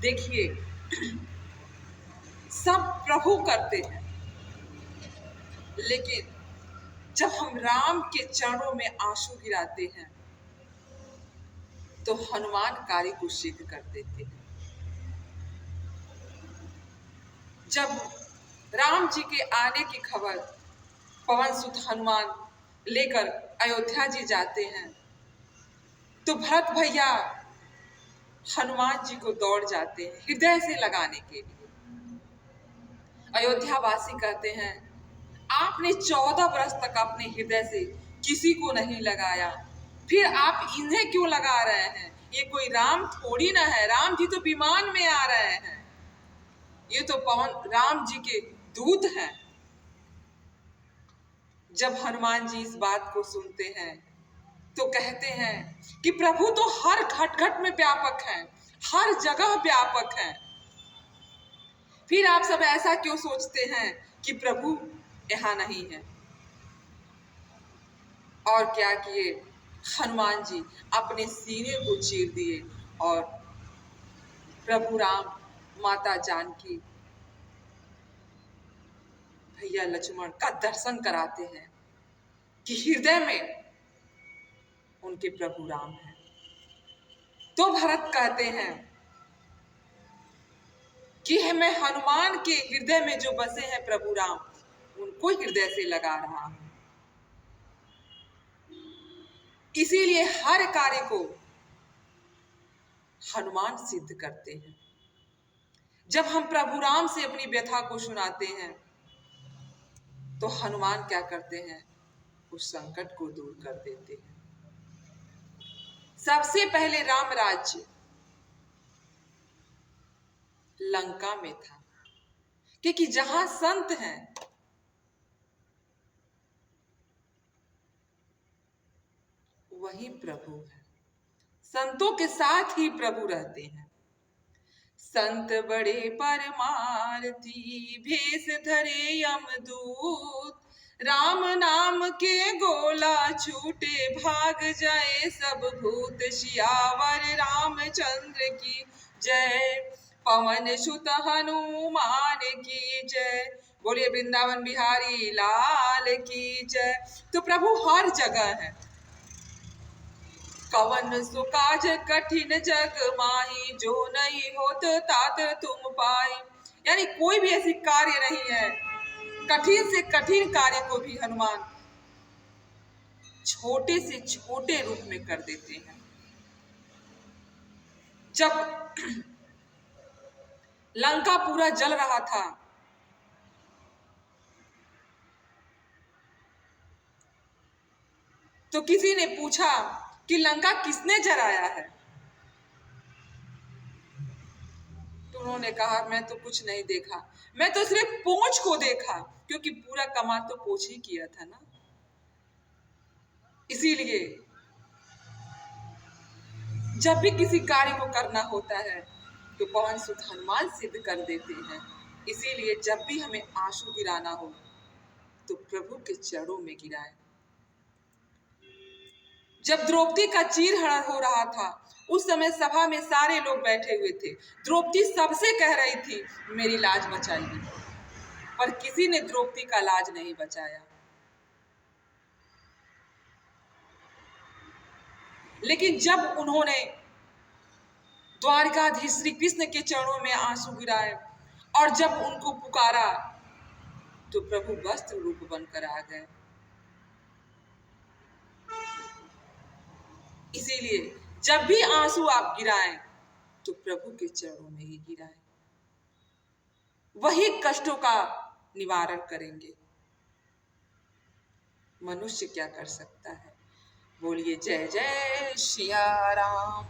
देखिए, सब प्रभु करते हैं, लेकिन जब हम राम के चरणों में आंसू गिराते हैं तो हनुमान कार्य को सिद्ध कर देते हैं। जब राम जी के आने की खबर पवन सुत हनुमान लेकर अयोध्या जी जाते हैं तो भरत भैया हनुमान जी को दौड़ जाते हैं हृदय से लगाने के लिए। अयोध्या वासी कहते हैं, आपने 14 वर्ष तक अपने हृदय से किसी को नहीं लगाया, फिर आप इन्हें क्यों लगा रहे हैं? ये कोई राम थोड़ी ना है, राम जी तो विमान में आ रहे हैं, ये तो पवन राम जी के दूत हैं। जब हनुमान जी इस बात को सुनते हैं तो कहते हैं कि प्रभु तो हर घट घट में व्यापक हैं, हर जगह व्यापक हैं, फिर आप सब ऐसा क्यों सोचते हैं कि प्रभु यहाँ नहीं है? और क्या किए हनुमान जी? अपने सीने को चीर दिए और प्रभु राम, माता जानकी, भैया लक्ष्मण का दर्शन कराते हैं कि हृदय में उनके प्रभु राम हैं। तो भरत कहते हैं कि मैं हनुमान के हृदय में जो बसे हैं प्रभु राम, उनको हृदय से लगा रहा हूं। इसीलिए हर कार्य को हनुमान सिद्ध करते हैं। जब हम प्रभु राम से अपनी व्यथा को सुनाते हैं तो हनुमान क्या करते हैं? उस संकट को दूर कर देते हैं। सबसे पहले राम राज्य लंका में था, क्योंकि जहां संत हैं वही प्रभु है, संतों के साथ ही प्रभु रहते हैं। संत बड़े परमारती, भेष धरे यमदूत, राम नाम के गोला छूटे, भाग जाए सब भूत, सियावर रामचंद्र की जय, पवन सुत हनुमान की जय, बोलिए वृंदावन बिहारी लाल की जय। तो प्रभु हर जगह है। कवन सो काज कठिन जग माही, जो नहीं होत तात तुम पाई। यानी कोई भी ऐसी कार्य नहीं है, कठिन से कठिन कार्य को भी हनुमान छोटे से छोटे रूप में कर देते हैं। जब लंका पूरा जल रहा था तो किसी ने पूछा कि लंका किसने जलाया है? तो उन्होंने कहा, मैं तो कुछ नहीं देखा, मैं तो सिर्फ पोंछ को देखा, क्योंकि पूरा कमा तो पोंछ ही किया था ना। इसीलिए जब भी किसी कार्य को करना होता है तो पवन सुत हनुमान सिद्ध कर देते हैं। इसीलिए जब भी हमें आंसू गिराना हो तो प्रभु के चरणों में गिराएं। जब द्रौपदी का चीरहरण हो रहा था उस समय सभा में सारे लोग बैठे हुए थे। द्रौपदी सबसे कह रही थी, मेरी लाज बचाइए, पर किसी ने द्रौपदी का लाज नहीं बचाया। लेकिन जब उन्होंने द्वारकाधीश श्री कृष्ण के चरणों में आंसू गिराए और जब उनको पुकारा तो प्रभु वस्त्र रूप बनकर आ गए। इसीलिए जब भी आंसू आप गिराएं तो प्रभु के चरणों में ही गिराएं, वही कष्टों का निवारण करेंगे। मनुष्य क्या कर सकता है? बोलिए जय जय सिया राम।